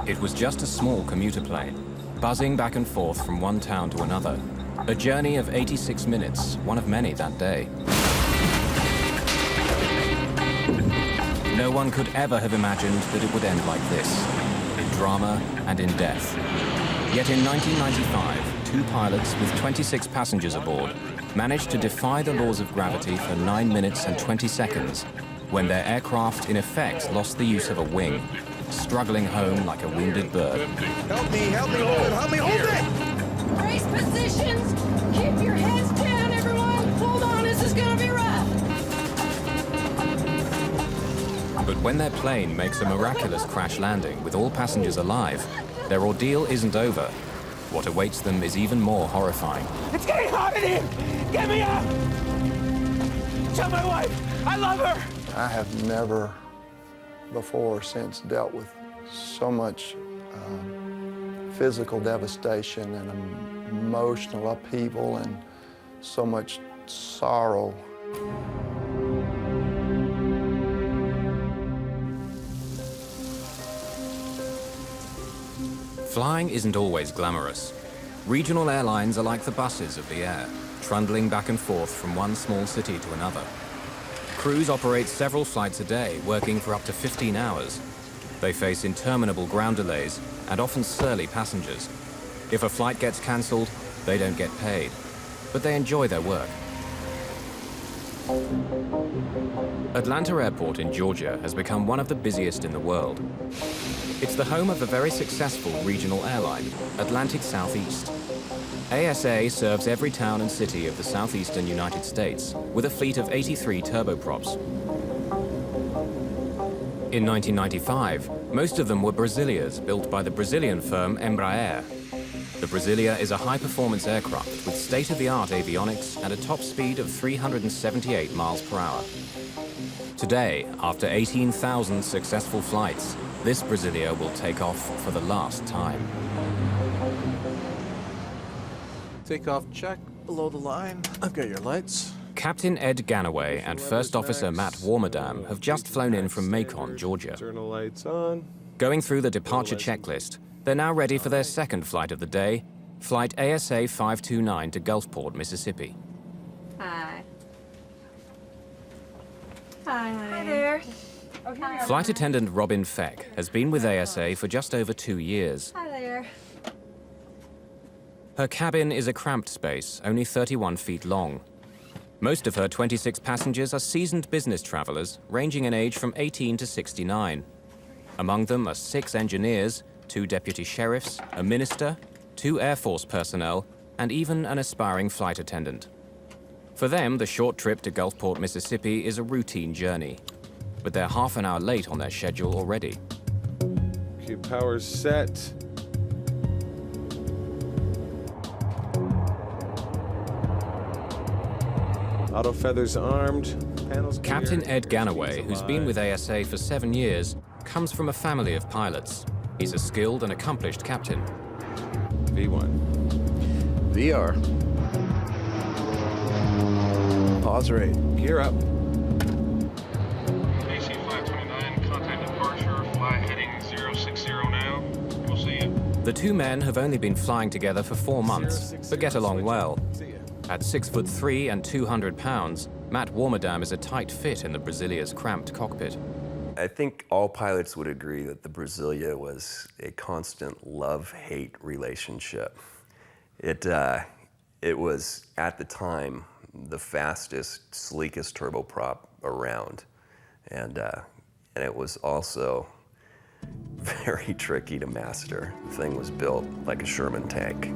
It was just a small commuter plane, buzzing back and forth from one town to another. A journey of 86 minutes, one of many that day. No one could ever have imagined that it would end like this, in drama and in death. Yet in 1995, 2 pilots with 26 passengers aboard managed to defy the laws of gravity for 9 minutes and 20 seconds, when their aircraft in effect lost the use of a wing, struggling home like a wounded bird. Help me hold it! Brace positions! Keep your heads down, everyone! Hold on, this is gonna be rough! But when their plane makes a miraculous crash landing with all passengers alive, their ordeal isn't over. What awaits them is even more horrifying. It's getting hot in here! Get me out! Tell my wife, I love her! I have never before or since dealt with so much physical devastation and emotional upheaval and so much sorrow. Flying isn't always glamorous. Regional airlines are like the buses of the air, trundling back and forth from one small city to another. Crews operate several flights a day, working for up to 15 hours. They face interminable ground delays and often surly passengers. If a flight gets cancelled, they don't get paid, but they enjoy their work. Atlanta Airport in Georgia has become one of the busiest in the world. It's the home of a very successful regional airline, Atlantic Southeast. ASA serves every town and city of the southeastern United States with a fleet of 83 turboprops. In 1995, most of them were Brasilias built by the Brazilian firm Embraer. The Brasilia is a high-performance aircraft with state-of-the-art avionics and a top speed of 378 miles per hour. Today, after 18,000 successful flights, this Brasilia will take off for the last time. Takeoff check, below the line. I've got your lights. Captain Ed Ganaway and First Officer Matt Warmerdam have just flown in from Macon, Georgia. External lights on. Going through the departure checklist, they're now ready for their second flight of the day, Flight ASA 529 to Gulfport, Mississippi. Hi. Hi there. Flight attendant Robin Feck has been with ASA for just over 2 years. Hi there. Her cabin is a cramped space, only 31 feet long. Most of her 26 passengers are seasoned business travelers, ranging in age from 18 to 69. Among them are 6 engineers, 2 deputy sheriffs, a minister, 2 Air Force personnel, and even an aspiring flight attendant. For them, the short trip to Gulfport, Mississippi is a routine journey. But they're half an hour late on their schedule already. Okay, power's set. Auto feathers armed. Panels clear. Captain Ed Ganaway, who's been with ASA for 7 years, comes from a family of pilots. He's a skilled and accomplished captain. V1. VR. Pause rate. Gear up. AC 529, contact departure, fly heading 060 now. We'll see you. The 2 men have only been flying together for 4 months, but get along well. See ya. At 6'3" and 200 pounds, Matt Warmerdam is a tight fit in the Brasilia's cramped cockpit. I think all pilots would agree that the Brasilia was a constant love-hate relationship. It was, at the time, the fastest, sleekest turboprop around. And it was also very tricky to master. The thing was built like a Sherman tank.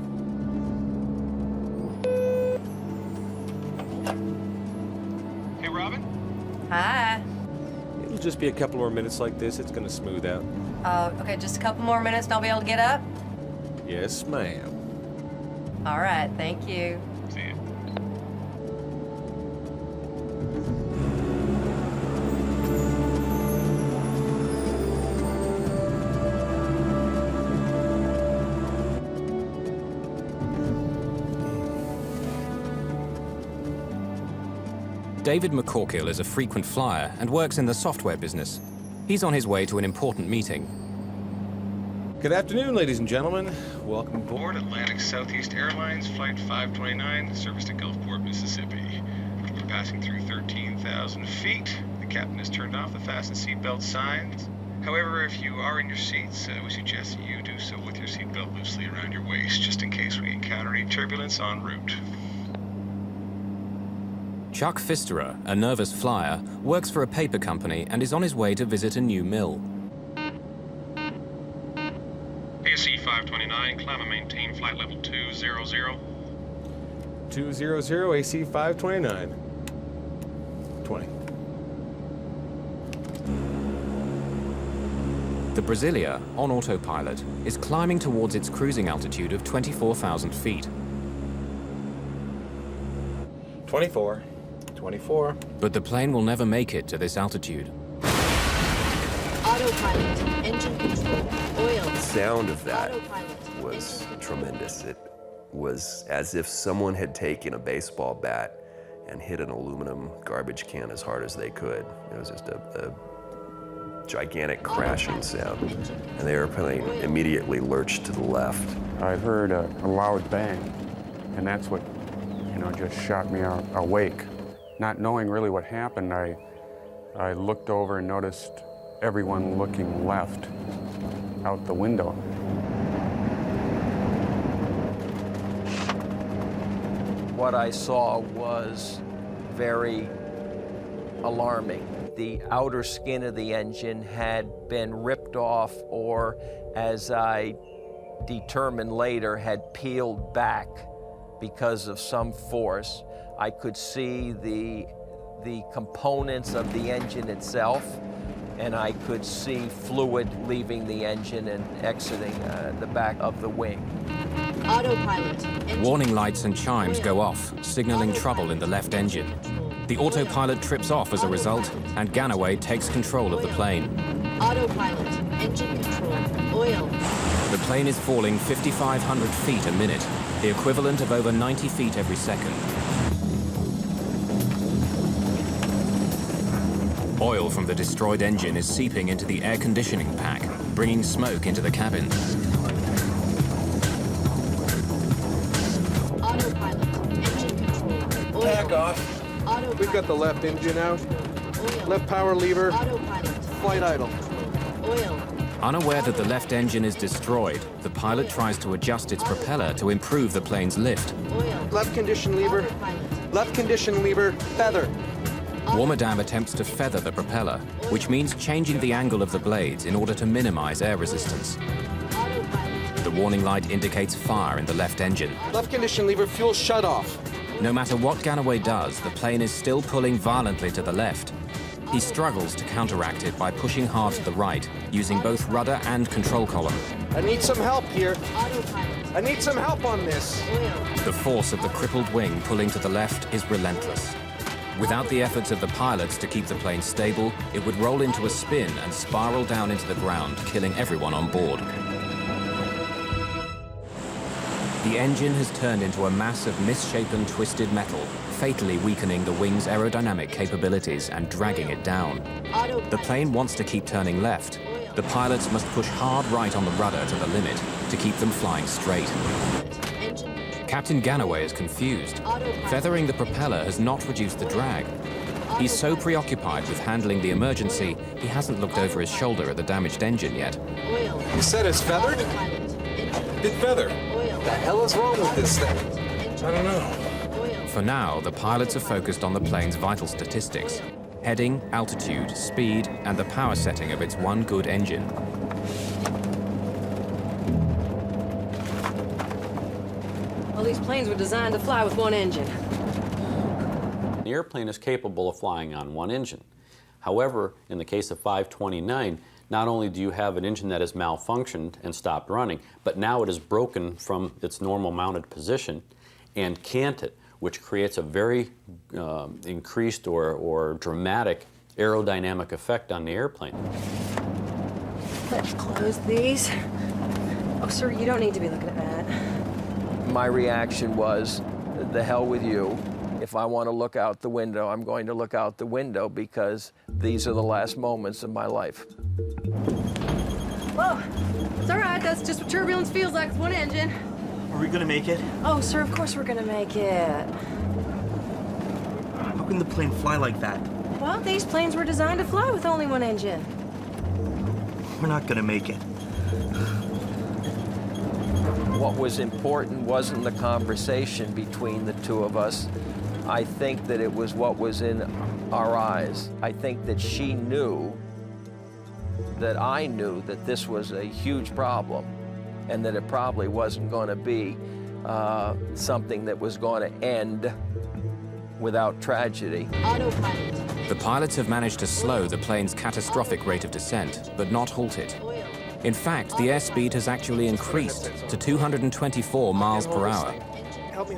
Hey, Robin? Hi. It'll just be a couple more minutes like this. It's gonna smooth out. Okay, just a couple more minutes and I'll be able to get up? Yes, ma'am. All right, thank you. See you. David McCorkill is a frequent flyer and works in the software business. He's on his way to an important meeting. Good afternoon, ladies and gentlemen. Welcome aboard. Board Atlantic Southeast Airlines, Flight 529, service to Gulfport, Mississippi. We're passing through 13,000 feet. The captain has turned off the fasten seatbelt signs. However, if you are in your seats, we suggest that you do so with your seatbelt loosely around your waist, just in case we encounter any turbulence en route. Chuck Pfisterer, a nervous flyer, works for a paper company and is on his way to visit a new mill. ASC 529, climb and maintain flight level 200. 200 AC 529. 20. The Brasilia, on autopilot, is climbing towards its cruising altitude of 24,000 feet. 24. 24. But the plane will never make it to this altitude. Autopilot, engine control, oil. The sound of that Autopilot, was tremendous. It was as if someone had taken a baseball bat and hit an aluminum garbage can as hard as they could. It was just a gigantic crashing sound. And the airplane immediately lurched to the left. I heard a loud bang, and that's what, just shot me awake. Not knowing really what happened, I looked over and noticed everyone looking left out the window. What I saw was very alarming. The outer skin of the engine had been ripped off, or as I determined later, had peeled back because of some force. I could see the components of the engine itself, and I could see fluid leaving the engine and exiting the back of the wing. Autopilot. Warning lights and chimes go off, signaling trouble in the left engine. The autopilot trips off as a result, and Ganaway takes control of the plane. Autopilot, engine control, oil. The plane is falling 5,500 feet a minute, the equivalent of over 90 feet every second. Oil from the destroyed engine is seeping into the air conditioning pack, bringing smoke into the cabin. Autopilot, engine control, oil. Back off. Autopilot. We've got the left engine out. Oil. Left power lever. Autopilot. Flight idle. Oil. Unaware that the left engine is destroyed, the pilot tries to adjust its propeller to improve the plane's lift. Oil. Left condition lever. Autopilot. Left condition lever. Feather. Warmadam attempts to feather the propeller, which means changing the angle of the blades in order to minimize air resistance. Autopilot. The warning light indicates fire in the left engine. Left condition lever. Fuel shut off. No matter what Ganaway does, the plane is still pulling violently to the left. He struggles to counteract it by pushing hard to the right, using both rudder and control column. I need some help here. Autopilot. I need some help on this. Oil. The force of the crippled wing pulling to the left is relentless. Without the efforts of the pilots to keep the plane stable, it would roll into a spin and spiral down into the ground, killing everyone on board. The engine has turned into a mass of misshapen, twisted metal, fatally weakening the wing's aerodynamic capabilities and dragging it down. The plane wants to keep turning left. The pilots must push hard right on the rudder to the limit to keep them flying straight. Captain Ganaway is confused. Feathering the propeller has not reduced the drag. He's so preoccupied with handling the emergency, he hasn't looked over his shoulder at the damaged engine yet. Oil. You said it's feathered? It's feathered. What the hell is wrong with this thing? I don't know. For now, the pilots are focused on the plane's vital statistics: heading, altitude, speed, and the power setting of its one good engine. Well, these planes were designed to fly with one engine. The airplane is capable of flying on one engine. However, in the case of 529, not only do you have an engine that has malfunctioned and stopped running, but now it is broken from its normal mounted position and canted, which creates a very increased or dramatic aerodynamic effect on the airplane. Let's close these. Oh, sir, you don't need to be looking at that. My reaction was, the hell with you. If I want to look out the window, I'm going to look out the window because these are the last moments of my life. Whoa. It's all right. That's just what turbulence feels like with one engine. Are we gonna make it? Oh, sir, of course we're gonna make it. How can the plane fly like that? Well, these planes were designed to fly with only one engine. We're not gonna make it. What was important wasn't the conversation between the two of us. I think that it was what was in our eyes. I think that she knew that I knew that this was a huge problem and that it probably wasn't going to be something that was going to end without tragedy. Autopilot. The pilots have managed to slow the plane's catastrophic rate of descent, but not halt it. In fact, the airspeed has actually increased to 224 miles per hour.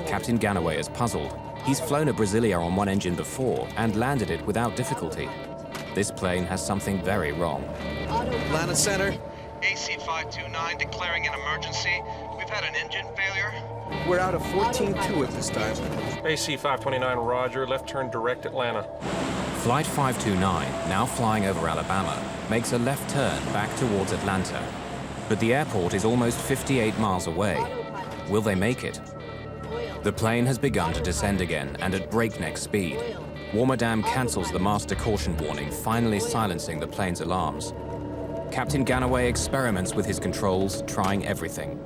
Captain Ganaway is puzzled. He's flown a Brasilia on one engine before and landed it without difficulty. This plane has something very wrong. Atlanta Center. AC-529 declaring an emergency. We've had an engine failure. We're out of 14-2 at this time. AC-529, roger. Left turn direct Atlanta. Flight 529, now flying over Alabama, makes a left turn back towards Atlanta. But the airport is almost 58 miles away. Will they make it? The plane has begun to descend again and at breakneck speed. Warmerdam cancels the master caution warning, finally silencing the plane's alarms. Captain Ganaway experiments with his controls, trying everything.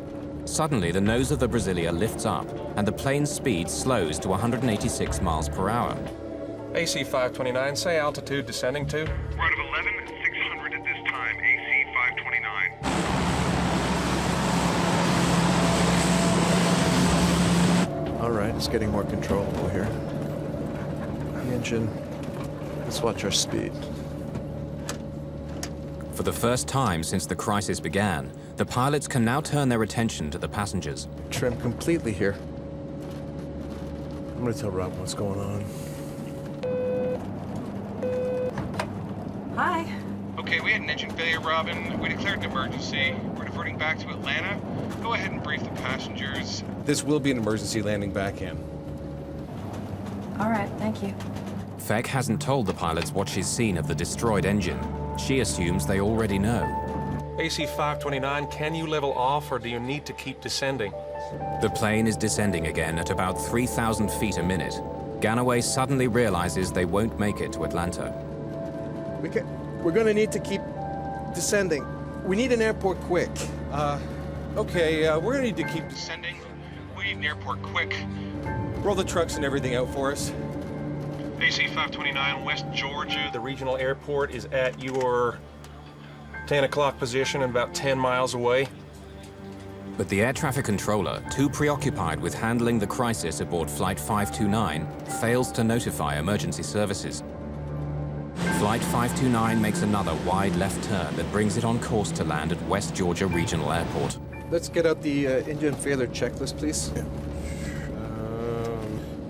Suddenly, the nose of the Brasilia lifts up and the plane's speed slows to 186 miles per hour. AC-529, say altitude descending to? We're out of 11,600 at this time. AC-529. All right, it's getting more controllable here. The engine. Let's watch our speed. For the first time since the crisis began, the pilots can now turn their attention to the passengers. Trim completely here. I'm gonna tell Rob what's going on. Hi. Okay, we had an engine failure, Robin. We declared an emergency. We're diverting back to Atlanta. Go ahead and brief the passengers. This will be an emergency landing back in. All right, thank you. Feck hasn't told the pilots what she's seen of the destroyed engine. She assumes they already know. AC-529, can you level off or do you need to keep descending? The plane is descending again at about 3,000 feet a minute. Ganaway suddenly realizes they won't make it to Atlanta. We're gonna need to keep descending. We need an airport quick. Okay, we're gonna need to keep Descending. We need an airport quick. roll the trucks and everything out for us. AC-529, West Georgia. The regional airport is at your 10 o'clock position and about 10 miles away. But the air traffic controller, too preoccupied with handling the crisis aboard Flight 529, fails to notify emergency services. Flight 529 makes another wide left turn that brings it on course to land at West Georgia Regional Airport. Let's get out the engine failure checklist, please.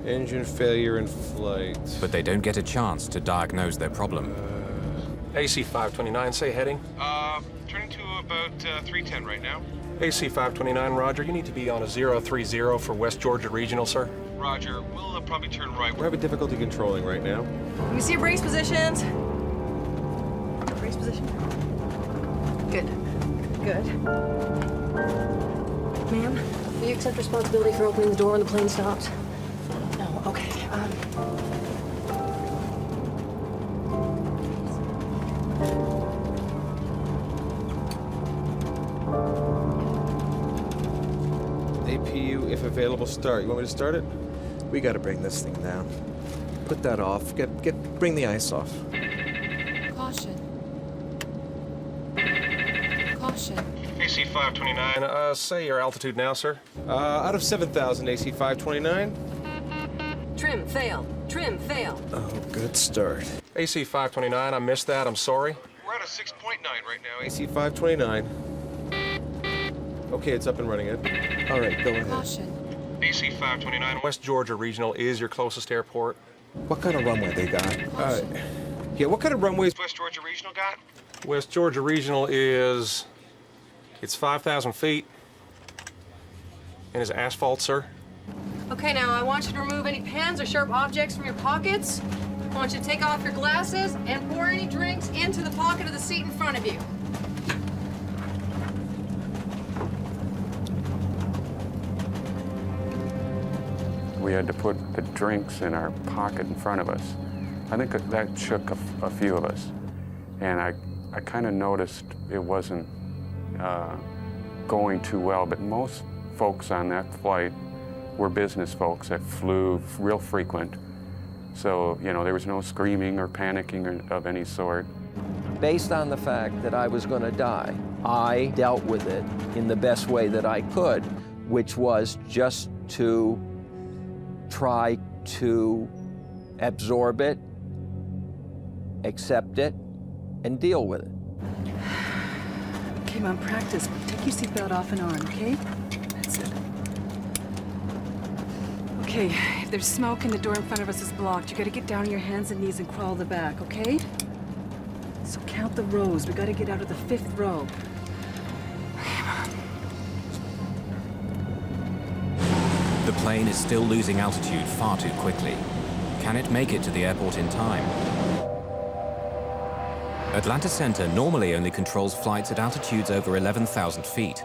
Engine failure in flight. But they don't get a chance to diagnose their problem. AC-529, say heading. Turning to about 310 right now. AC-529, roger. You need to be on a 030 for West Georgia Regional, sir. Roger. We'll probably turn right. We're having difficulty controlling right now. Let me see your brace positions. Brace position. Good. Good. Ma'am, will you accept responsibility for opening the door when the plane stops? No, okay. APU, if available, start. You want me to start it? We gotta bring this thing down. Put that off. Bring the ice off. Caution. Caution. AC-529, say your altitude now, sir. Out of 7,000, AC-529. Trim, fail. Trim, fail. Oh, good start. AC-529, I missed that. I'm sorry. We're at a 6.9 right now. AC-529. Okay, it's up and running, Ed. All right, go ahead. Caution. AC-529. West Georgia Regional is your closest airport. What kind of runway they got? Yeah, what kind of runways? West Georgia Regional got? West Georgia Regional is... It's 5,000 feet. And is asphalt, sir. Okay, now I want you to remove any pens or sharp objects from your pockets. I want you to take off your glasses and pour any drinks into the pocket of the seat in front of you. we had to put the drinks in our pocket in front of us. I think that shook a few of us. And I kind of noticed it wasn't going too well, but most folks on that flight were business folks that flew real frequent. So, you know, there was no screaming or panicking of any sort. Based on the fact that I was going to die, I dealt with it in the best way that I could, which was just to try to absorb it, accept it, and deal with it. Come on, practice. Take your seatbelt off and on, okay? That's it. Okay, if there's smoke and the door in front of us is blocked, you gotta get down on your hands and knees and crawl to the back, okay? So count the rows. We gotta get out of the 5th row. The plane is still losing altitude far too quickly. Can it make it to the airport in time? Atlanta Center normally only controls flights at altitudes over 11,000 feet.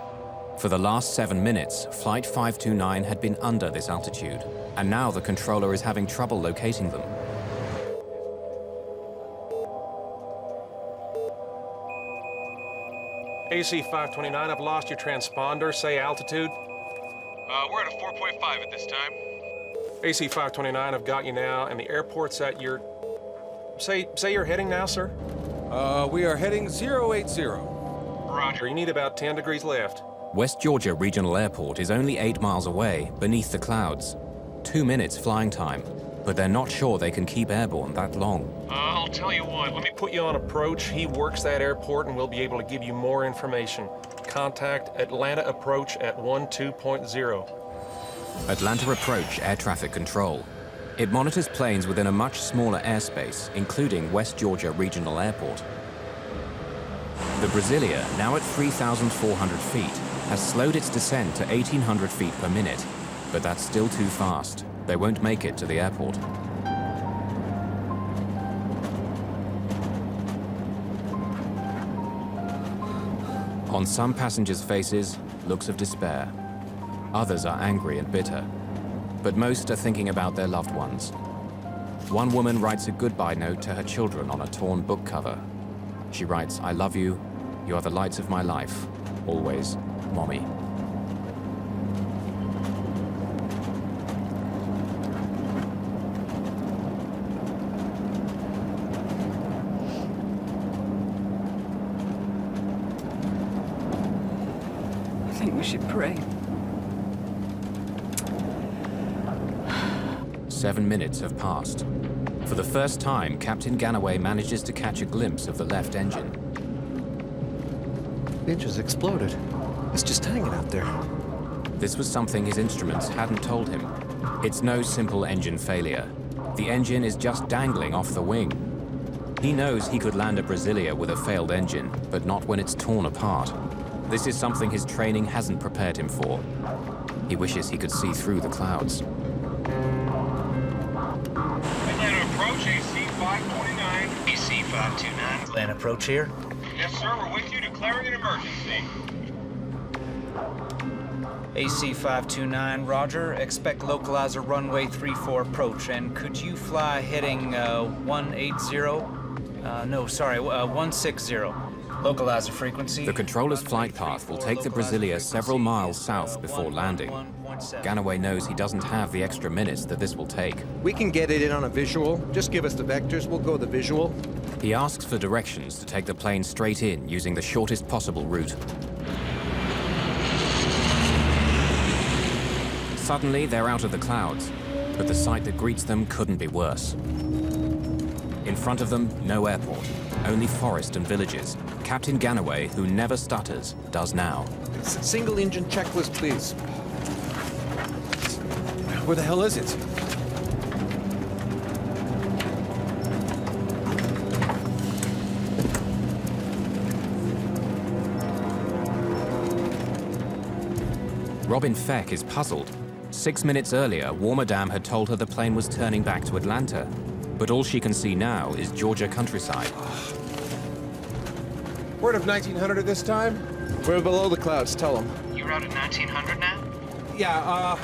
For the last 7 minutes, Flight 529 had been under this altitude, and now the controller is having trouble locating them. AC 529, I've lost your transponder. Say altitude. We're at a 4.5 at this time. AC 529, I've got you now, and the airport's at your... Say you're heading now, sir? We are heading 080. Roger. You need about 10 degrees left. West Georgia Regional Airport is only 8 miles away, beneath the clouds. 2 minutes flying time, but they're not sure they can keep airborne that long. I'll tell you what, let me put you on approach. He works that airport and we'll be able to give you more information. Contact Atlanta Approach at 12.0. Atlanta Approach Air Traffic Control. It monitors planes within a much smaller airspace, including West Georgia Regional Airport. The Brasilia, now at 3,400 feet, has slowed its descent to 1,800 feet per minute, but that's still too fast. They won't make it to the airport. On some passengers' faces, looks of despair. Others are angry and bitter, but most are thinking about their loved ones. One woman writes a goodbye note to her children on a torn book cover. She writes, "I love you. You are the lights of my life. Always, Mommy." I think we should pray. 7 minutes have passed. For the first time, Captain Ganaway manages to catch a glimpse of the left engine. The engine's exploded. It's just hanging out there. This was something his instruments hadn't told him. It's no simple engine failure. The engine is just dangling off the wing. He knows he could land a Brasilia with a failed engine, but not when it's torn apart. This is something his training hasn't prepared him for. He wishes he could see through the clouds. Atlanta Approach, AC 529. AC 529. Atlanta Approach here. Yes, sir, we're with you, declaring an emergency. AC 529, roger. Expect localizer runway 34 approach. And could you fly heading 180? 160. Localizer frequency. The controller's flight path will take the Brasilia several miles south before landing. Ganaway knows he doesn't have the extra minutes that this will take. We can get it in on a visual. Just give us the vectors, we'll go the visual. He asks for directions to take the plane straight in using the shortest possible route. Suddenly, they're out of the clouds, but the sight that greets them couldn't be worse. In front of them, no airport, only forest and villages. Captain Ganaway, who never stutters, does now. Single engine checklist, please. Where the hell is it? Robin Feck is puzzled. 6 minutes earlier, Warmerdam had told her the plane was turning back to Atlanta. But all she can see now is Georgia countryside. We're at 1900 at this time? We're below the clouds, tell them. You're out at 1900 now? Yeah,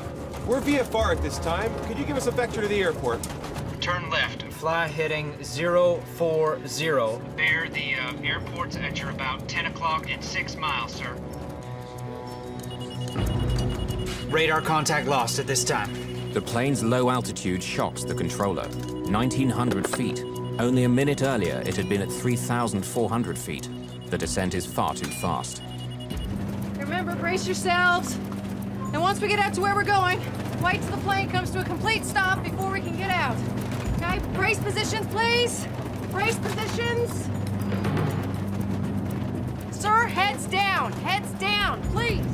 We're VFR at this time. Could you give us a vector to the airport? Turn left. Fly heading 040. Bear, the airport's at your about 10 o'clock and 6 miles, sir. Radar contact lost at this time. The plane's low altitude shocks the controller. 1,900 feet. Only a minute earlier, it had been at 3,400 feet. The descent is far too fast. Remember, brace yourselves. And once we get out to where we're going, wait till the plane comes to a complete stop before we can get out. Okay, brace positions, please. Brace positions. Sir, heads down, please.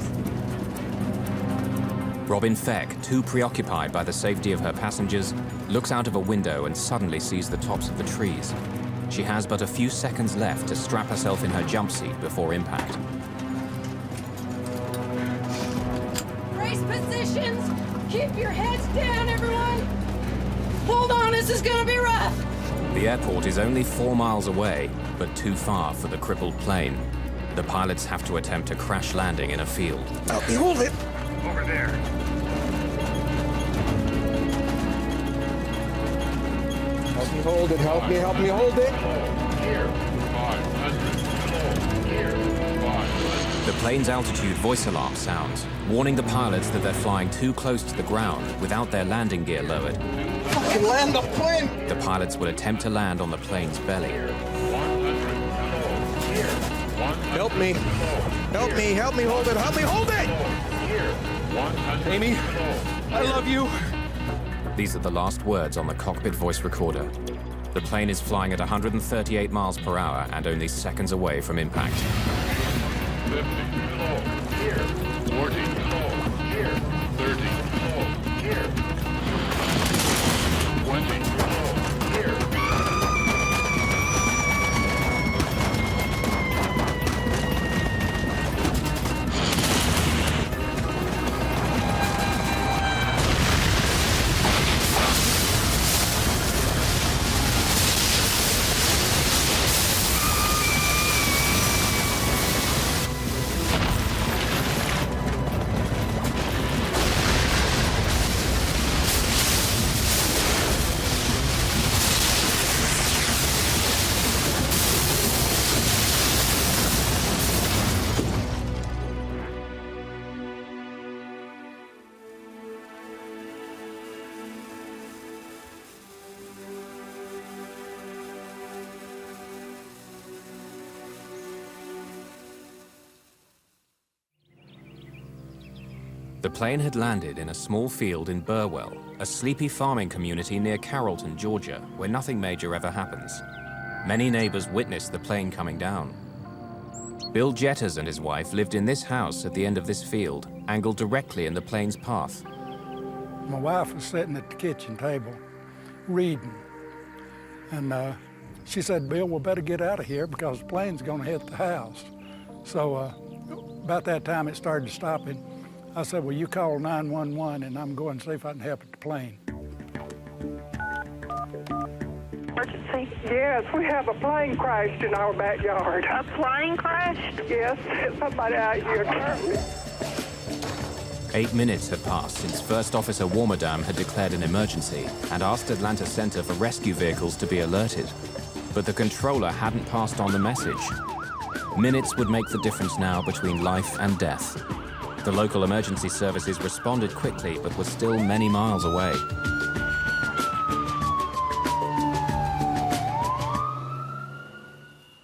Robin Feck, too preoccupied by the safety of her passengers, looks out of a window and suddenly sees the tops of the trees. She has but a few seconds left to strap herself in her jump seat before impact. Brace positions. Keep your heads down, everyone. Hold on, this is gonna be rough. The airport is only 4 miles away, but too far for the crippled plane. The pilots have to attempt a crash landing in a field. Help me hold it. Over there. Help me hold it, help me hold it. The plane's altitude voice alarm sounds, warning the pilots that they're flying too close to the ground without their landing gear lowered. Fucking land the plane! The pilots will attempt to land on the plane's belly. Help me. Help me hold it, help me hold it! Amy, I love you. These are the last words on the cockpit voice recorder. The plane is flying at 138 miles per hour and only seconds away from impact. 50, here, 40, here, 30, here, 20, here. The plane had landed in a small field in Burwell, a sleepy farming community near Carrollton, Georgia, where nothing major ever happens. Many neighbors witnessed the plane coming down. Bill Jetters and his wife lived in this house at the end of this field, angled directly in the plane's path. My wife was sitting at the kitchen table reading, and she said, "Bill, we better get out of here because the plane's going to hit the house." So about that time it started stopping. I said, "Well, you call 911 and I'm going to see if I can help at the plane." Emergency? Yes, we have a plane crashed in our backyard. A plane crashed? Yes, somebody out here currently. 8 minutes had passed since First Officer Warmerdam had declared an emergency and asked Atlanta Center for rescue vehicles to be alerted. But the controller hadn't passed on the message. Minutes would make the difference now between life and death. The local emergency services responded quickly, but were still many miles away.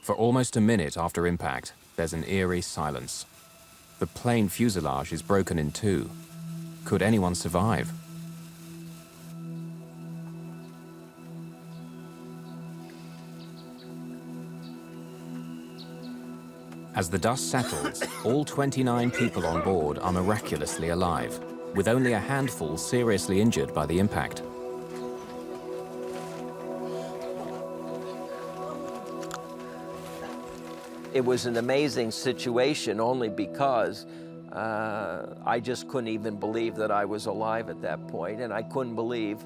For almost a minute after impact, there's an eerie silence. The plane fuselage is broken in two. Could anyone survive? As the dust settles, all 29 people on board are miraculously alive, with only a handful seriously injured by the impact. It was an amazing situation only because I just couldn't even believe that I was alive at that point, and I couldn't believe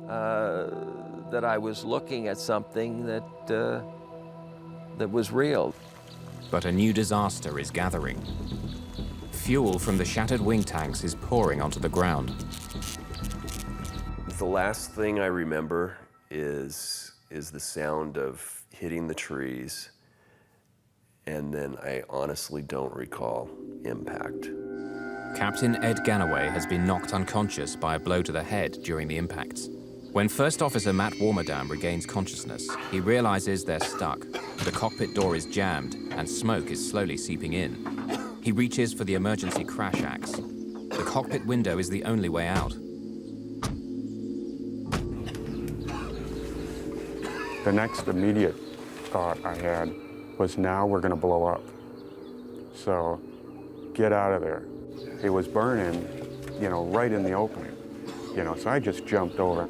that I was looking at something that was real. But a new disaster is gathering. Fuel from the shattered wing tanks is pouring onto the ground. The last thing I remember is the sound of hitting the trees, and then I honestly don't recall impact. Captain Ed Ganaway has been knocked unconscious by a blow to the head during the impacts. When First Officer Matt Warmerdam regains consciousness, he realizes they're stuck. The cockpit door is jammed, and smoke is slowly seeping in. He reaches for the emergency crash axe. The cockpit window is the only way out. The next immediate thought I had was, now we're going to blow up. So get out of there. It was burning, you know, right in the opening. You know, so I just jumped over.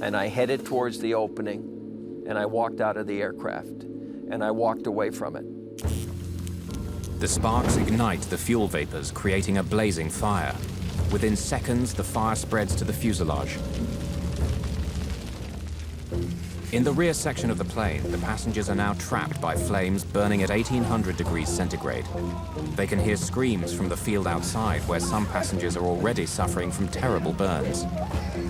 And I headed towards the opening, and I walked out of the aircraft, and I walked away from it. The sparks ignite the fuel vapors, creating a blazing fire. Within seconds, the fire spreads to the fuselage. In the rear section of the plane, the passengers are now trapped by flames burning at 1800 degrees centigrade. They can hear screams from the field outside, where some passengers are already suffering from terrible burns.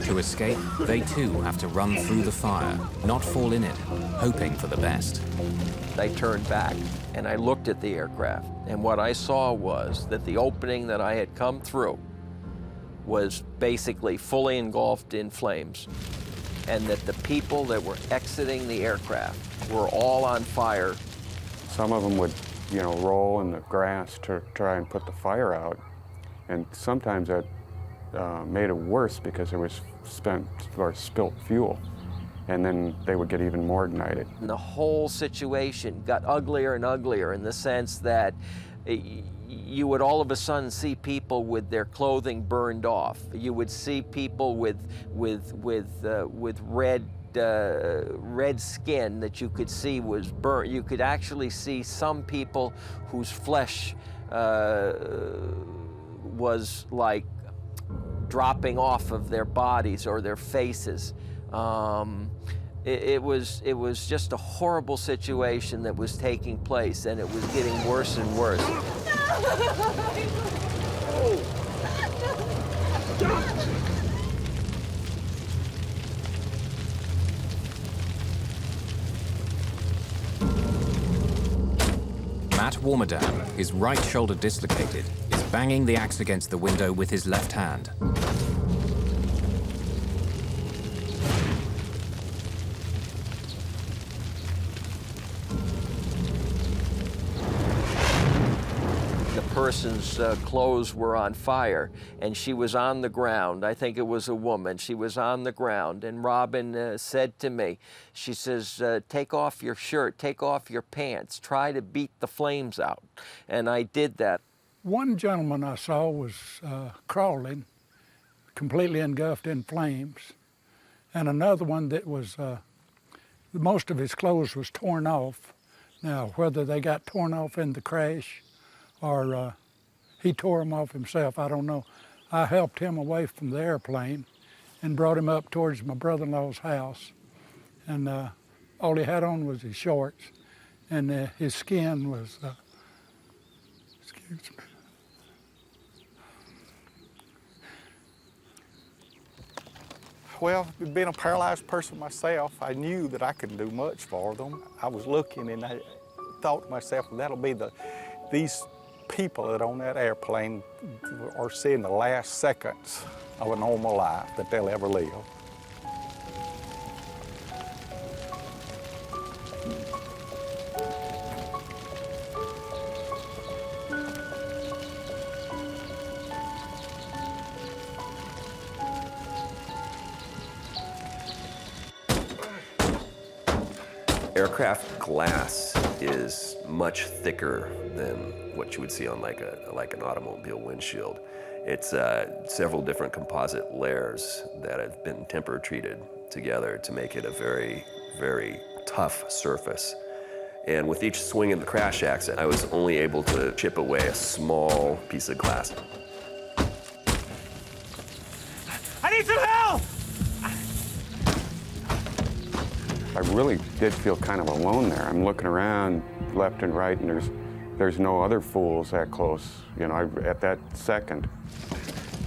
To escape, they too have to run through the fire, not fall in it, hoping for the best. I turned back and I looked at the aircraft, and what I saw was that the opening that I had come through was basically fully engulfed in flames, and that the people that were exiting the aircraft were all on fire. Some of them would, you know, roll in the grass to try and put the fire out, and sometimes that made it worse because there was spent or spilt fuel, and then they would get even more ignited. And the whole situation got uglier and uglier in the sense that you would all of a sudden see people with their clothing burned off. You would see people with red skin that you could see was burnt. You could actually see some people whose flesh was like dropping off of their bodies or their faces. It was just a horrible situation that was taking place, and it was getting worse and worse. Matt Warmerdam, his right shoulder dislocated, is banging the axe against the window with his left hand. Person's clothes were on fire, and she was on the ground. I think it was a woman. She was on the ground, and Robin said to me, she says, take off your shirt, take off your pants, try to beat the flames out. And I did that. One gentleman I saw was crawling, completely engulfed in flames, and another one that was, most of his clothes was torn off. Now, whether they got torn off in the crash or he tore them off himself, I don't know. I helped him away from the airplane and brought him up towards my brother-in-law's house. And all he had on was his shorts, and his skin was, excuse me. Well, being a paralyzed person myself, I knew that I couldn't do much for them. I was looking and I thought to myself, that'll be these people that on that airplane are seeing the last seconds of a normal life that they'll ever live. Aircraft glass is much thicker than what you would see on like an automobile windshield. It's several different composite layers that have been temper treated together to make it a very, very tough surface. And with each swing of the crash axe, I was only able to chip away a small piece of glass. I need some help! I really did feel kind of alone there. I'm looking around left and right, and there's no other fools that close, you know, at that second.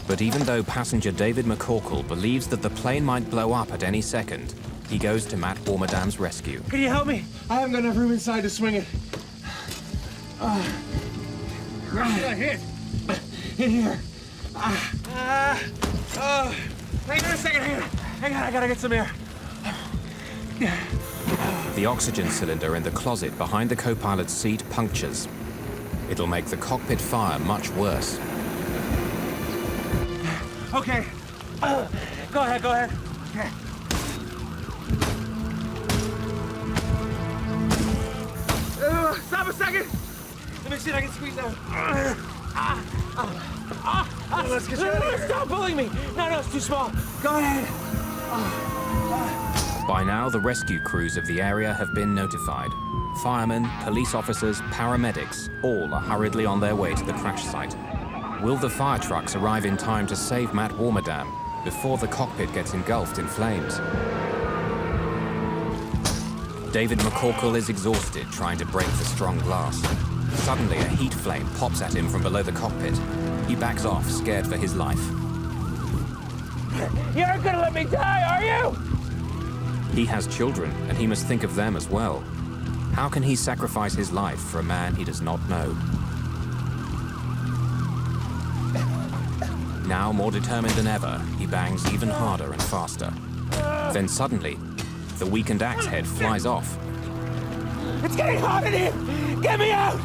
But even though passenger David McCorkle believes that the plane might blow up at any second, he goes to Matt Warmerdam's rescue. Can you help me? I haven't got enough room inside to swing it. Where should I hit? In here. Hang on a second, hang on, I gotta get some air. The oxygen cylinder in the closet behind the co-pilot's seat punctures. It'll make the cockpit fire much worse. Okay. Go ahead. Okay. Stop a second. Let me see if I can squeeze out. Let's get you out of here. Stop pulling me. No, it's too small. Go ahead. By now, the rescue crews of the area have been notified. Firemen, police officers, paramedics, all are hurriedly on their way to the crash site. Will the fire trucks arrive in time to save Matt Warmerdam before the cockpit gets engulfed in flames? David McCorkle is exhausted trying to break the strong glass. Suddenly, a heat flame pops at him from below the cockpit. He backs off, scared for his life. You aren't gonna let me die, are you? He has children, and he must think of them as well. How can he sacrifice his life for a man he does not know? Now more determined than ever, he bangs even harder and faster. Then suddenly, the weakened axe head flies off. It's getting hot in here! Get me out!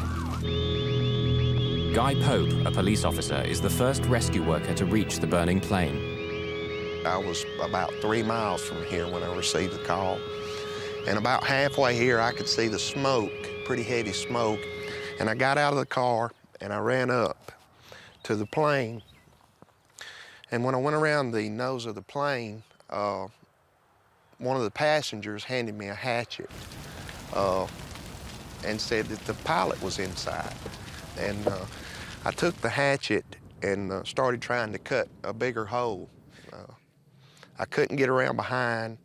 Guy Pope, a police officer, is the first rescue worker to reach the burning plane. I was about 3 miles from here when I received the call. And about halfway here, I could see the smoke, pretty heavy smoke. And I got out of the car and I ran up to the plane. And when I went around the nose of the plane, one of the passengers handed me a hatchet and said that the pilot was inside. And I took the hatchet and started trying to cut a bigger hole. I couldn't get around behind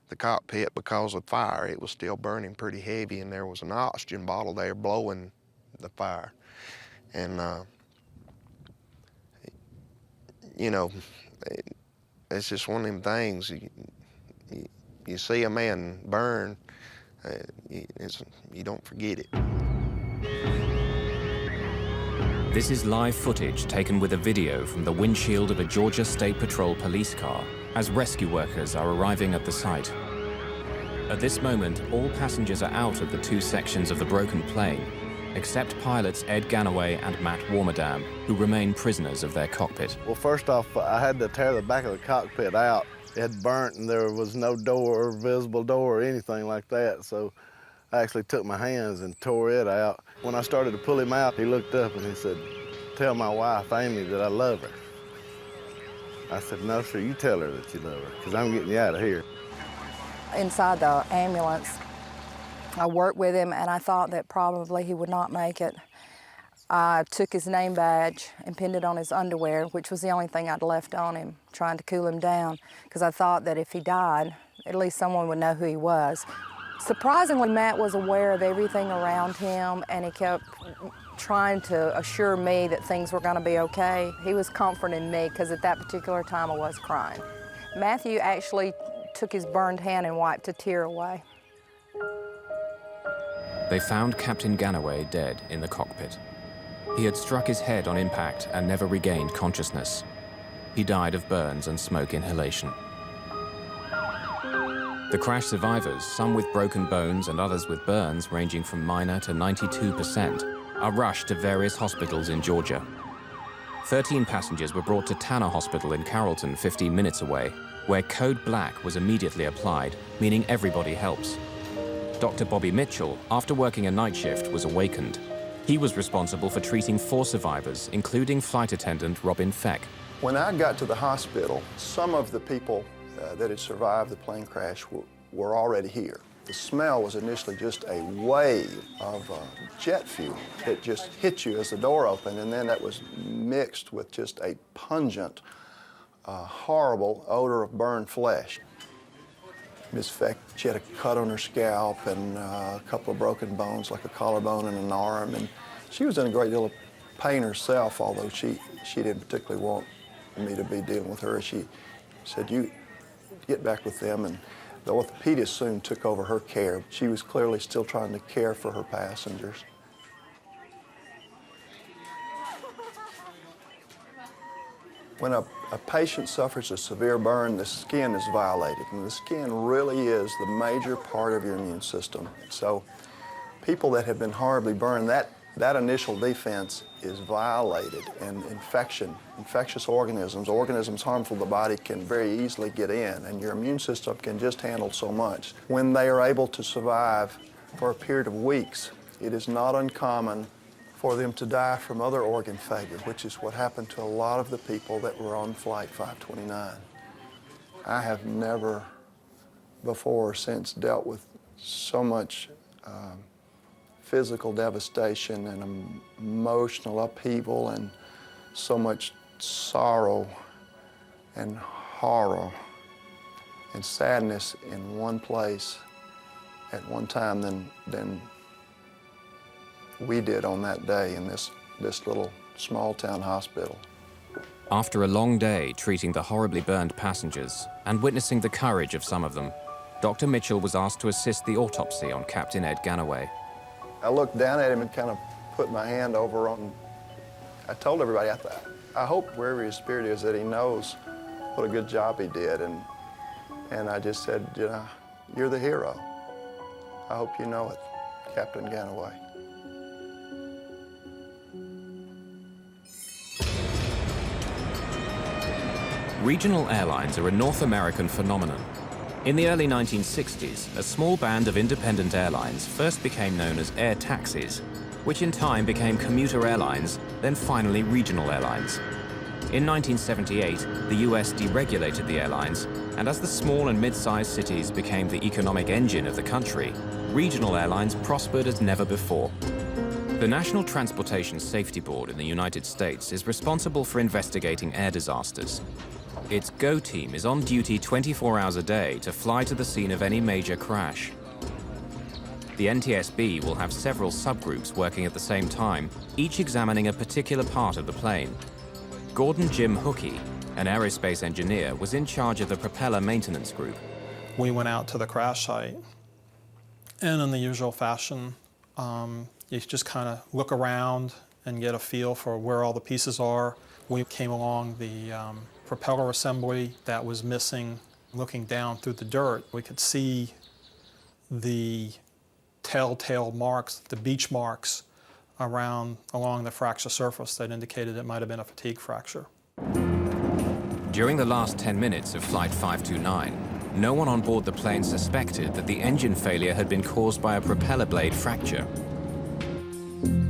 the cockpit because of fire. It was still burning pretty heavy, and there was an oxygen bottle there blowing the fire. And, you know, it's just one of them things. You see a man burn, you don't forget it. This is live footage taken with a video from the windshield of a Georgia State Patrol police car as rescue workers are arriving at the site. At this moment, all passengers are out of the two sections of the broken plane, except pilots Ed Ganaway and Matt Warmerdam, who remain prisoners of their cockpit. Well, first off, I had to tear the back of the cockpit out. It had burnt and there was no door, visible door or anything like that, so I actually took my hands and tore it out. When I started to pull him out, he looked up and he said, "Tell my wife, Amy, that I love her." I said, "No, sir, you tell her that you love her, because I'm getting you out of here." Inside the ambulance, I worked with him, and I thought that probably he would not make it. I took his name badge and pinned it on his underwear, which was the only thing I'd left on him, trying to cool him down, because I thought that if he died, at least someone would know who he was. Surprisingly, Matt was aware of everything around him, and he kept trying to assure me that things were going to be okay. He was comforting me, because at that particular time I was crying. Matthew actually took his burned hand and wiped a tear away. They found Captain Ganaway dead in the cockpit. He had struck his head on impact and never regained consciousness. He died of burns and smoke inhalation. The crash survivors, some with broken bones and others with burns ranging from minor to 92%, are rushed to various hospitals in Georgia. 13 passengers were brought to Tanner Hospital in Carrollton, 15 minutes away, where Code Black was immediately applied, meaning everybody helps. Dr. Bobby Mitchell, after working a night shift, was awakened. He was responsible for treating 4 survivors, including flight attendant Robin Feck. When I got to the hospital, some of the people that had survived the plane crash were already here. The smell was initially just a wave of jet fuel. It just hit you as the door opened, and then that was mixed with just a pungent, horrible odor of burned flesh. Miss Feck, she had a cut on her scalp and a couple of broken bones, like a collarbone and an arm, and she was in a great deal of pain herself, although she didn't particularly want me to be dealing with her. She said, "You get back with them," and the orthopedist soon took over her care. She was clearly still trying to care for her passengers. When a patient suffers a severe burn, the skin is violated, and the skin really is the major part of your immune system. So people that have been horribly burned, that initial defense is violated, and infectious organisms harmful to the body can very easily get in, and your immune system can just handle so much. When they are able to survive for a period of weeks, it is not uncommon for them to die from other organ failure, which is what happened to a lot of the people that were on Flight 529. I have never before or since dealt with so much physical devastation and emotional upheaval and so much sorrow and horror and sadness in one place at one time than we did on that day in this little small town hospital. After a long day treating the horribly burned passengers and witnessing the courage of some of them, Dr. Mitchell was asked to assist the autopsy on Captain Ed Ganaway. I looked down at him and kind of put my hand over on, I told everybody, I hope wherever his spirit is that he knows what a good job he did. And I just said, you know, you're the hero. I hope you know it, Captain Ganaway. Regional airlines are a North American phenomenon. In the early 1960s, a small band of independent airlines first became known as air taxis, which in time became commuter airlines, then finally regional airlines. In 1978, the US deregulated the airlines, and as the small and mid-sized cities became the economic engine of the country, regional airlines prospered as never before. The National Transportation Safety Board in the United States is responsible for investigating air disasters. Its GO team is on duty 24 hours a day to fly to the scene of any major crash. The NTSB will have several subgroups working at the same time, each examining a particular part of the plane. Gordon Jim Hookey, an aerospace engineer, was in charge of the propeller maintenance group. We went out to the crash site, and in the usual fashion, you just kind of look around and get a feel for where all the pieces are. We came along the propeller assembly that was missing. Looking down through the dirt, we could see the telltale marks, the beach marks along the fracture surface that indicated it might have been a fatigue fracture. During the last 10 minutes of Flight 529, no one on board the plane suspected that the engine failure had been caused by a propeller blade fracture.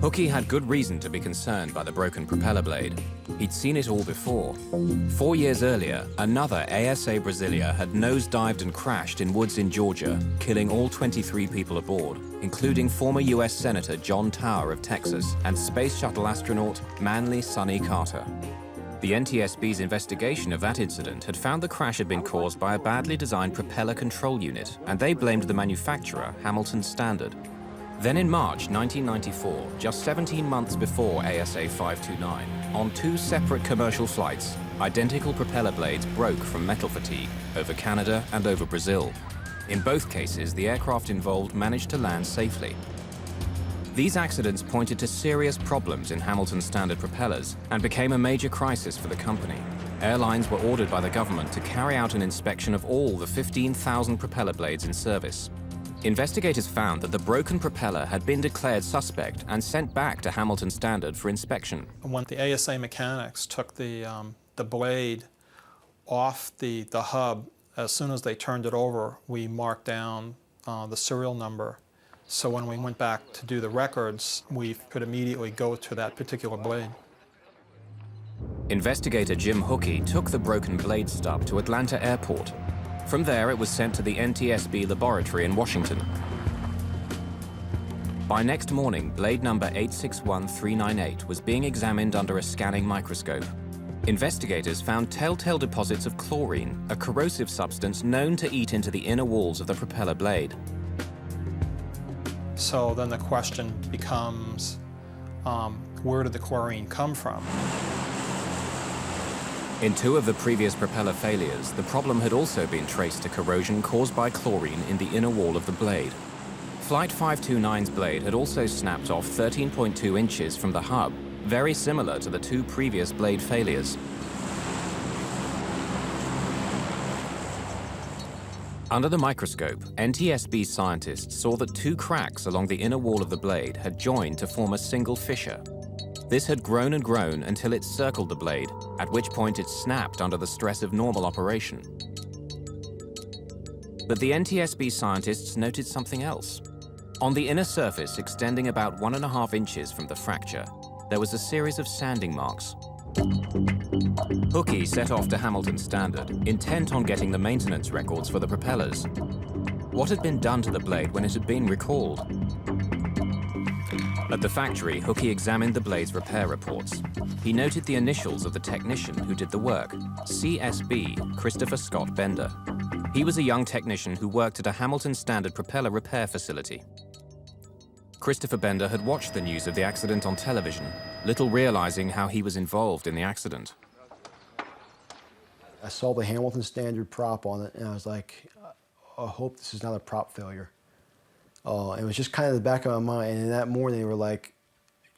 Hookey had good reason to be concerned by the broken propeller blade. He'd seen it all before. 4 years earlier, another ASA Brasilia had nosedived and crashed in woods in Georgia, killing all 23 people aboard, including former US Senator John Tower of Texas and Space Shuttle astronaut Manly Sonny Carter. The NTSB's investigation of that incident had found the crash had been caused by a badly designed propeller control unit, and they blamed the manufacturer, Hamilton Standard. Then in March 1994, just 17 months before ASA 529, on 2 separate commercial flights, identical propeller blades broke from metal fatigue over Canada and over Brazil. In both cases, the aircraft involved managed to land safely. These accidents pointed to serious problems in Hamilton Standard propellers and became a major crisis for the company. Airlines were ordered by the government to carry out an inspection of all the 15,000 propeller blades in service. Investigators found that the broken propeller had been declared suspect and sent back to Hamilton Standard for inspection. When the ASA mechanics took the blade off the hub, as soon as they turned it over, we marked down the serial number. So when we went back to do the records, we could immediately go to that particular blade. Investigator Jim Hookey took the broken blade stub to Atlanta Airport. From there, it was sent to the NTSB laboratory in Washington. By next morning, blade number 861398 was being examined under a scanning microscope. Investigators found telltale deposits of chlorine, a corrosive substance known to eat into the inner walls of the propeller blade. So then the question becomes, where did the chlorine come from? In 2 of the previous propeller failures, the problem had also been traced to corrosion caused by chlorine in the inner wall of the blade. Flight 529's blade had also snapped off 13.2 inches from the hub, very similar to the 2 previous blade failures. Under the microscope, NTSB scientists saw that 2 cracks along the inner wall of the blade had joined to form a single fissure. This had grown and grown until it circled the blade, at which point it snapped under the stress of normal operation. But the NTSB scientists noted something else. On the inner surface, extending about 1.5 inches from the fracture, there was a series of sanding marks. Hookey set off to Hamilton Standard, intent on getting the maintenance records for the propellers. What had been done to the blade when it had been recalled? At the factory, Hookey examined the blade's repair reports. He noted the initials of the technician who did the work, CSB, Christopher Scott Bender. He was a young technician who worked at a Hamilton Standard propeller repair facility. Christopher Bender had watched the news of the accident on television, little realizing how he was involved in the accident. I saw the Hamilton Standard prop on it, and I was like, I hope this is not a prop failure. It was just kind of the back of my mind, and that morning they were like,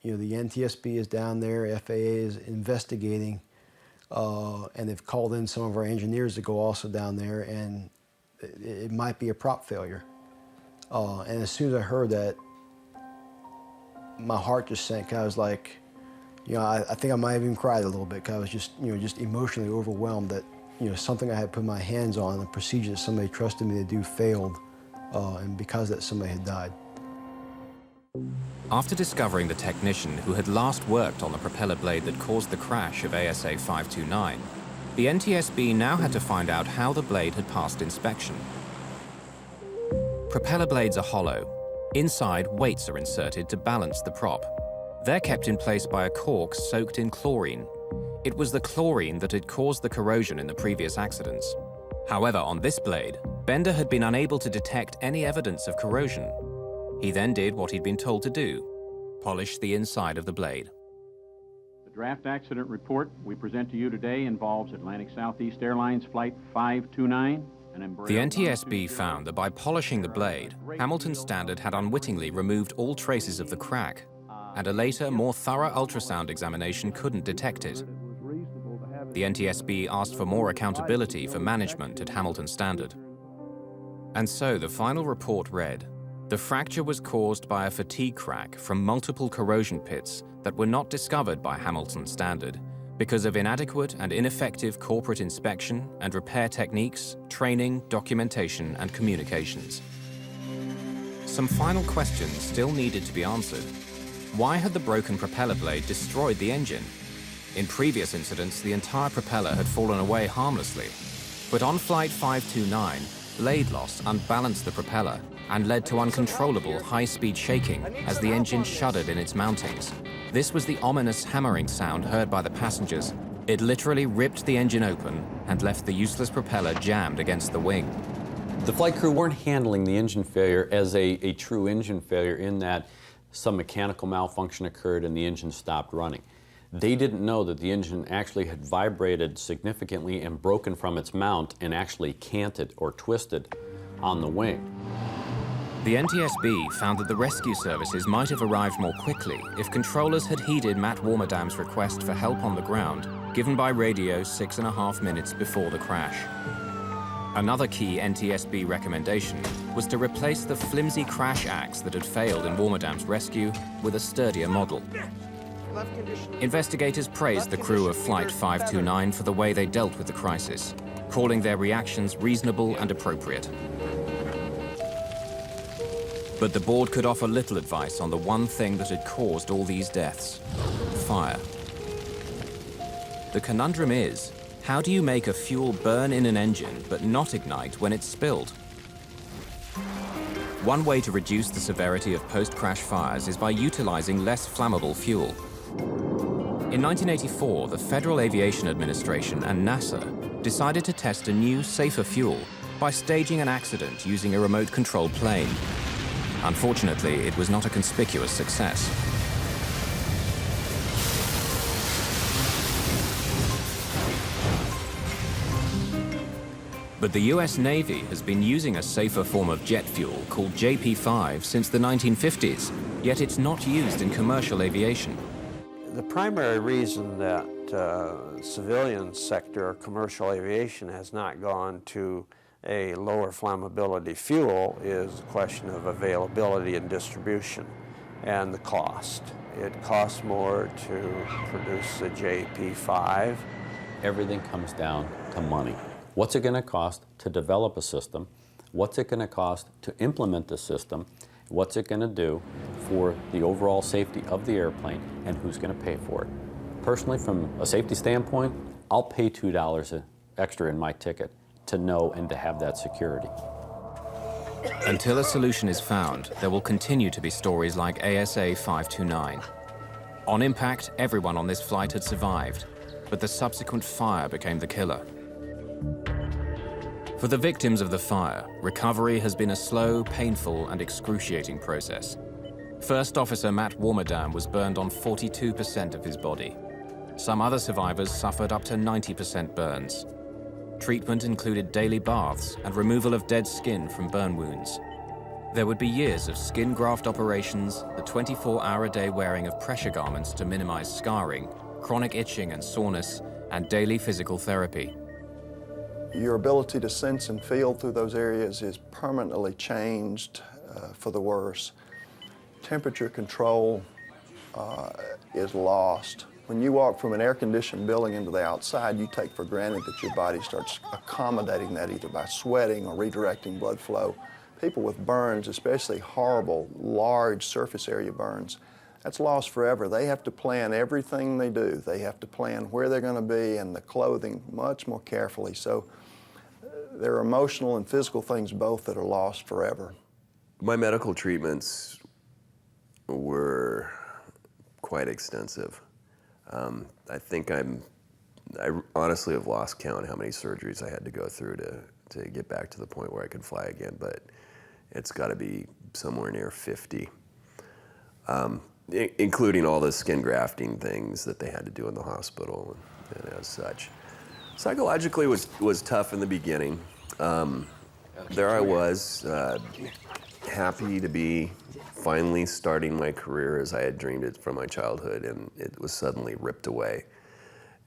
you know, the NTSB is down there, FAA is investigating, and they've called in some of our engineers to go also down there, and it might be a prop failure. And as soon as I heard that, my heart just sank. I was like, you know, I think I might have even cried a little bit because I was just, you know, just emotionally overwhelmed that, you know, something I had put my hands on, the procedure that somebody trusted me to do failed, and because of that, somebody had died. After discovering the technician who had last worked on the propeller blade that caused the crash of ASA 529, the NTSB now had to find out how the blade had passed inspection. Propeller blades are hollow. Inside, weights are inserted to balance the prop. They're kept in place by a cork soaked in chlorine. It was the chlorine that had caused the corrosion in the previous accidents. However, on this blade, Bender had been unable to detect any evidence of corrosion. He then did what he'd been told to do, polish the inside of the blade. The draft accident report we present to you today involves Atlantic Southeast Airlines Flight 529. The NTSB found that by polishing the blade, Hamilton Standard had unwittingly removed all traces of the crack, and a later, more thorough ultrasound examination couldn't detect it. The NTSB asked for more accountability for management at Hamilton Standard. And so the final report read, the fracture was caused by a fatigue crack from multiple corrosion pits that were not discovered by Hamilton Standard because of inadequate and ineffective corporate inspection and repair techniques, training, documentation, and communications. Some final questions still needed to be answered. Why had the broken propeller blade destroyed the engine? In previous incidents, the entire propeller had fallen away harmlessly. But on Flight 529, blade loss unbalanced the propeller and led to uncontrollable high-speed shaking as the engine shuddered in its mountings. This was the ominous hammering sound heard by the passengers. It literally ripped the engine open and left the useless propeller jammed against the wing. The flight crew weren't handling the engine failure as a true engine failure in that some mechanical malfunction occurred and the engine stopped running. They didn't know that the engine actually had vibrated significantly and broken from its mount and actually canted or twisted on the wing. The NTSB found that the rescue services might have arrived more quickly if controllers had heeded Matt Warmerdam's request for help on the ground, given by radio 6.5 minutes before the crash. Another key NTSB recommendation was to replace the flimsy crash axe that had failed in Warmerdam's rescue with a sturdier model. Investigators praised the crew of Flight 529 for the way they dealt with the crisis, calling their reactions reasonable and appropriate. But the board could offer little advice on the one thing that had caused all these deaths: fire. The conundrum is, how do you make a fuel burn in an engine but not ignite when it's spilled? One way to reduce the severity of post-crash fires is by utilizing less flammable fuel. In 1984, the Federal Aviation Administration and NASA decided to test a new, safer fuel by staging an accident using a remote-controlled plane. Unfortunately, it was not a conspicuous success. But the US Navy has been using a safer form of jet fuel called JP5 since the 1950s, yet it's not used in commercial aviation. The primary reason that civilian sector commercial aviation has not gone to a lower flammability fuel is a question of availability and distribution and the cost. It costs more to produce the JP5. Everything comes down to money. What's it going to cost to develop a system? What's it going to cost to implement the system? What's it going to do for the overall safety of the airplane, and who's going to pay for it? Personally, from a safety standpoint, I'll pay $2 extra in my ticket to know and to have that security. Until a solution is found, there will continue to be stories like ASA 529. On impact, everyone on this flight had survived, but the subsequent fire became the killer. For the victims of the fire, recovery has been a slow, painful, and excruciating process. First Officer Matt Warmerdam was burned on 42% of his body. Some other survivors suffered up to 90% burns. Treatment included daily baths and removal of dead skin from burn wounds. There would be years of skin graft operations, the 24-hour-a-day wearing of pressure garments to minimize scarring, chronic itching and soreness, and daily physical therapy. Your ability to sense and feel through those areas is permanently changed for the worse. Temperature control is lost. When you walk from an air-conditioned building into the outside, you take for granted that your body starts accommodating that either by sweating or redirecting blood flow. People with burns, especially horrible, large surface area burns, that's lost forever. They have to plan everything they do. They have to plan where they're going to be and the clothing much more carefully. So there are emotional and physical things both that are lost forever. My medical treatments were quite extensive. I think I honestly have lost count how many surgeries I had to go through to get back to the point where I could fly again, but it's got to be somewhere near 50, including all the skin grafting things that they had to do in the hospital and as such. Psychologically was tough in the beginning. There I was, happy to be finally starting my career as I had dreamed it from my childhood, and it was suddenly ripped away.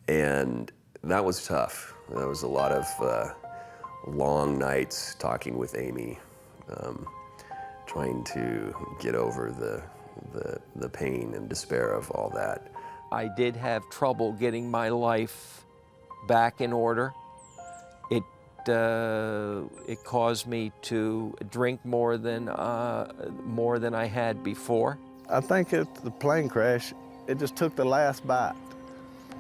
And that was tough. There was a lot of long nights talking with Amy, trying to get over the pain and despair of all that. I did have trouble getting my life back in order. It caused me to drink more than I had before. I think at the plane crash, it just took the last bite.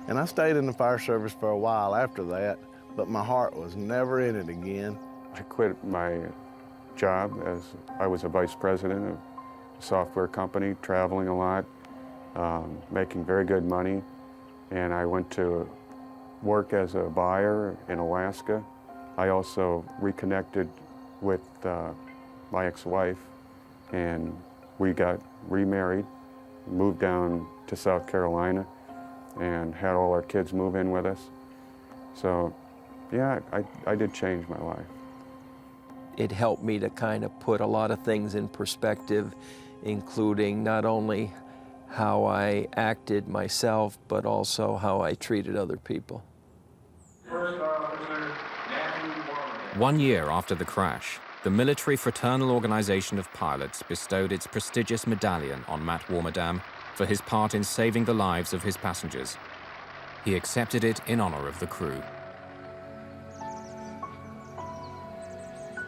And I stayed in the fire service for a while after that, but my heart was never in it again. I quit my job as I was a vice president of a software company, traveling a lot, making very good money. And I went to work as a buyer in Alaska. I also reconnected with my ex-wife, and we got remarried, moved down to South Carolina, and had all our kids move in with us. So, yeah, I did change my life. It helped me to kind of put a lot of things in perspective, including not only how I acted myself, but also how I treated other people. 1 year after the crash, the Military Fraternal Organization of Pilots bestowed its prestigious medallion on Matt Warmerdam for his part in saving the lives of his passengers. He accepted it in honor of the crew.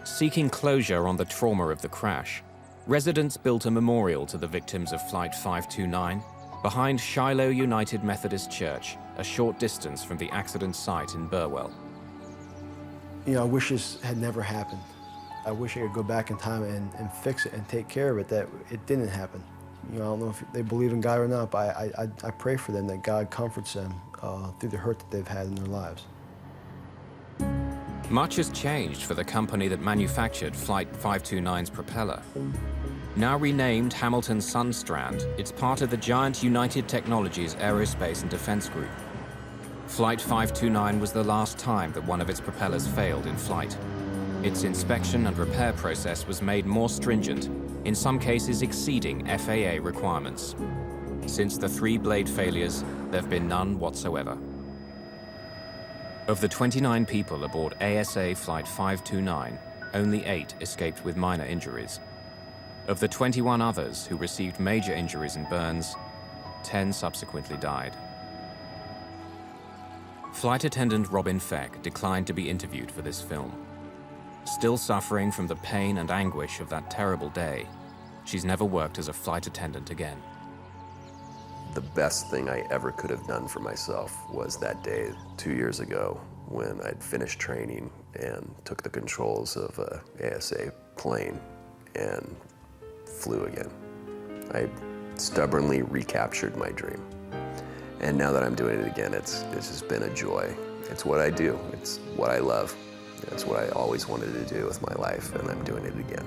Seeking closure on the trauma of the crash, residents built a memorial to the victims of Flight 529 behind Shiloh United Methodist Church, a short distance from the accident site in Burwell. You know, I wish this had never happened. I wish I could go back in time and fix it and take care of it, that it didn't happen. You know, I don't know if they believe in God or not, but I pray for them that God comforts them through the hurt that they've had in their lives. Much has changed for the company that manufactured Flight 529's propeller. Now renamed Hamilton Sundstrand, it's part of the giant United Technologies Aerospace and Defense Group. Flight 529 was the last time that one of its propellers failed in flight. Its inspection and repair process was made more stringent, in some cases exceeding FAA requirements. Since the 3 blade failures, there have been none whatsoever. Of the 29 people aboard ASA Flight 529, only 8 escaped with minor injuries. Of the 21 others who received major injuries and burns, 10 subsequently died. Flight attendant Robin Feck declined to be interviewed for this film. Still suffering from the pain and anguish of that terrible day, she's never worked as a flight attendant again. The best thing I ever could have done for myself was that day 2 years ago when I'd finished training and took the controls of a ASA plane and flew again. I stubbornly recaptured my dream. And now that I'm doing it again, it's just been a joy. It's what I do. It's what I love. It's what I always wanted to do with my life, and I'm doing it again.